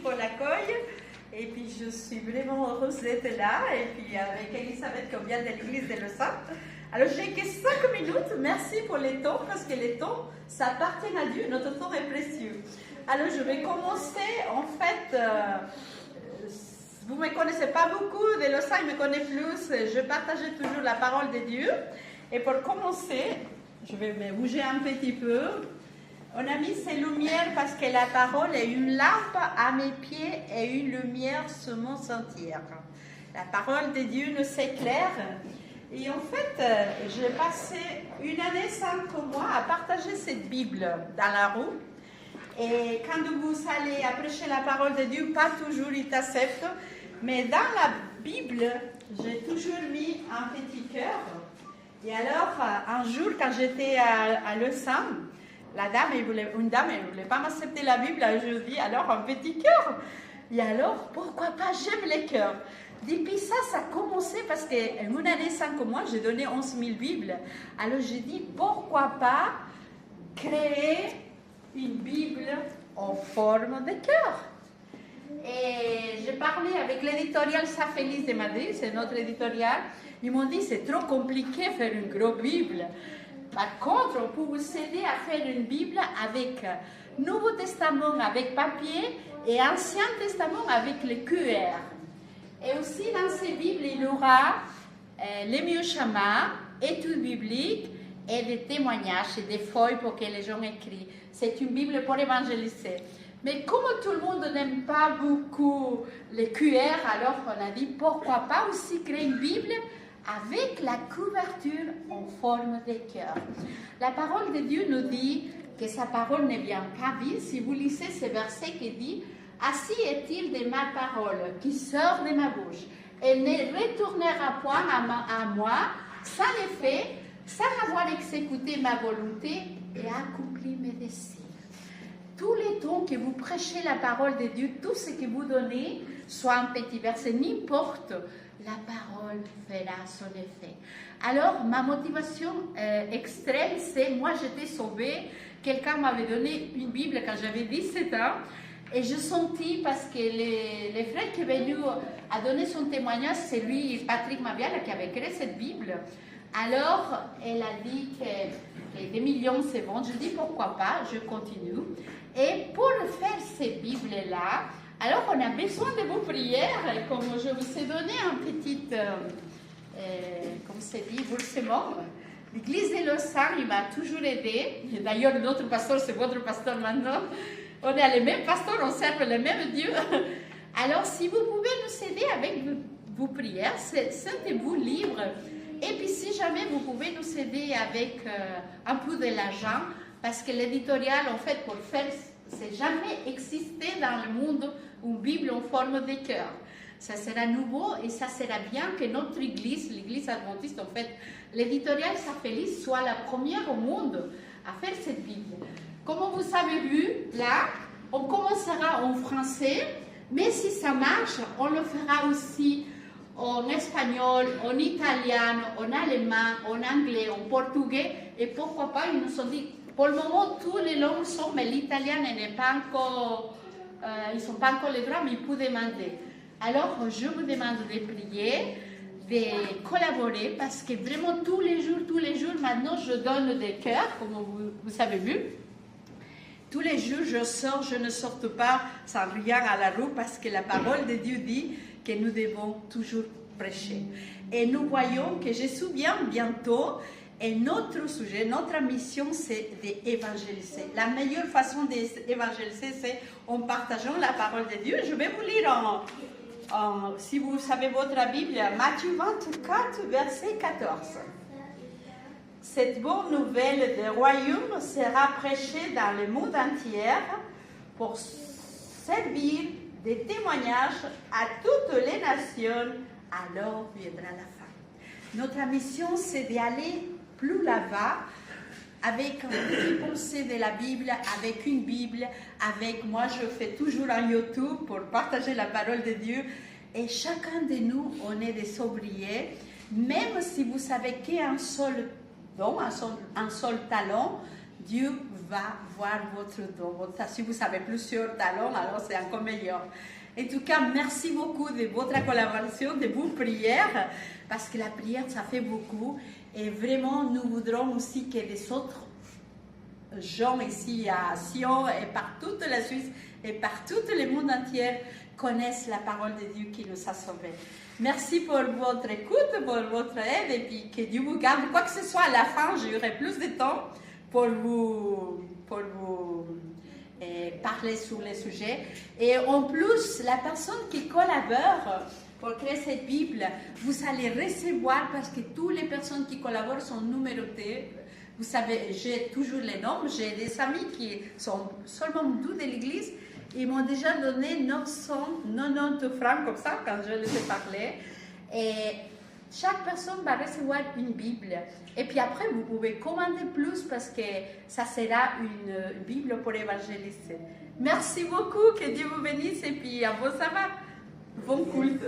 pour l'accueil. Et puis, je suis vraiment heureuse d'être là. Et puis, avec Elisabeth qui vient de l'église de Lausanne. Alors, j'ai que 5 minutes. Merci pour les temps, parce que les temps, ça appartient à Dieu. Notre temps est précieux. Alors, je vais commencer. En fait, vous ne me connaissez pas beaucoup. De Lausanne, me connaît plus. Je partageais toujours la parole de Dieu. Et pour commencer, je vais me bouger un petit peu. On a mis ces lumières parce que la parole est une lampe à mes pieds et une lumière sur mon sentier. La parole de Dieu nous éclaire. Et en fait, j'ai passé une année, 5 mois à partager cette Bible dans la rue. Et quand vous allez prêcher la parole de Dieu, pas toujours il t'accepte. Mais dans la Bible, j'ai toujours mis un petit cœur. Et alors, un jour, quand j'étais à Lausanne, une dame, elle ne voulait pas m'accepter la Bible. Je dis, alors, un petit cœur. Et alors, pourquoi pas, j'aime les cœurs. Depuis ça, ça a commencé parce qu'en une année, 5 mois, j'ai donné 11 000 Bibles. Alors, j'ai dit, pourquoi pas créer une Bible en forme de cœur. Et j'ai parlé avec l'éditorial Sa Feliz de Madrid, c'est notre éditorial. Ils m'ont dit, c'est trop compliqué de faire une grosse Bible. Par contre, on peut vous aider à faire une Bible avec Nouveau Testament avec papier et Ancien Testament avec le QR. Et aussi dans ces Bibles, il y aura les mieux chemins, études bibliques et des témoignages et des feuilles pour que les gens écrivent. C'est une Bible pour évangéliser. Mais comme tout le monde n'aime pas beaucoup les QR, alors on a dit pourquoi pas aussi créer une Bible avec la couverture en forme de cœur. La parole de Dieu nous dit que sa parole ne vient pas vide. Si vous lisez ce verset qui dit « Ainsi est-il de ma parole qui sort de ma bouche. Elle ne retournera point à moi sans l'effet, sans avoir exécuté ma volonté et accompli mes désirs. » Tous les temps que vous prêchez la parole de Dieu, tout ce que vous donnez, soit un petit verset, n'importe, la parole fera son effet. Alors, ma motivation extrême, c'est, moi j'étais sauvée, quelqu'un m'avait donné une Bible quand j'avais 17 ans, et je sentis, parce que les frères qui est venu à donner son témoignage, c'est lui, Patrick Maviala, qui avait créé cette Bible. Alors, elle a dit que des millions c'est bon. Je dis pourquoi pas, je continue. Et pour faire ces Bibles-là, alors on a besoin de vos prières. Et comme je vous ai donné un petit, comme c'est dit, versement, l'église de Lausanne, il m'a toujours aidé. D'ailleurs, notre pasteur, c'est votre pasteur maintenant. On est les mêmes pasteurs, on sert le même Dieu. Alors, si vous pouvez nous aider avec vos prières, sentez-vous libre. Et puis, si jamais vous pouvez nous aider avec un peu de l'argent, parce que l'éditorial, en fait, pour faire, c'est jamais existé dans le monde une Bible en forme de cœur. Ça sera nouveau et ça sera bien que notre église, l'église adventiste, en fait, l'éditorial Sa Feliz soit la première au monde à faire cette Bible. Comme vous avez vu, là, on commencera en français, mais si ça marche, on le fera aussi en espagnol, en italien, en allemand, en anglais, en portugais, et pourquoi pas, ils nous ont dit, pour le moment, tous les langues sont, mais l'italien n'est pas encore, ils ne sont pas encore les droits, mais ils peuvent demander. Alors, je vous demande de prier, de collaborer, parce que vraiment, tous les jours, maintenant, je donne des cœurs, comme vous avez vu. Tous les jours, je ne sorte pas sans rien à la rue, parce que la parole de Dieu dit que nous devons toujours prêcher. Et nous voyons que Jésus vient bientôt, et notre sujet, notre mission, c'est d'évangéliser. La meilleure façon d'évangéliser, c'est en partageant la parole de Dieu. Je vais vous lire, si vous savez votre Bible, Matthieu 24, verset 14. Cette bonne nouvelle du royaume sera prêchée dans le monde entier pour servir de témoignage à toutes les nations, alors viendra la fin. Notre mission, c'est d'aller plus là-bas, avec un petit pensée de la Bible, avec une Bible, avec moi, je fais toujours un YouTube pour partager la parole de Dieu. Et chacun de nous, on est des ouvriers, même si vous savez qu'un seul don, un seul talent, Dieu va voir votre don. Si vous avez plusieurs talents, alors c'est encore meilleur. En tout cas, merci beaucoup de votre collaboration, de vos prières, parce que la prière, ça fait beaucoup. Et vraiment, nous voudrons aussi que les autres gens ici à Sion et par toute la Suisse et par tout le monde entier connaissent la parole de Dieu qui nous a sauvés. Merci pour votre écoute, pour votre aide et puis que Dieu vous garde. Quoi que ce soit, à la fin, j'aurai plus de temps pour vous parler sur les sujets. Et en plus, la personne qui collabore pour créer cette Bible, vous allez recevoir, parce que toutes les personnes qui collaborent sont numérotées. Vous savez, j'ai toujours les noms. J'ai des amis qui sont seulement doux de l'église. Ils m'ont déjà donné 990 francs comme ça quand je les ai parlé. Et chaque personne va recevoir une Bible. Et puis après, vous pouvez commander plus parce que ça sera une Bible pour évangéliser. Merci beaucoup, que Dieu vous bénisse et puis à bon sabbat, bon culte.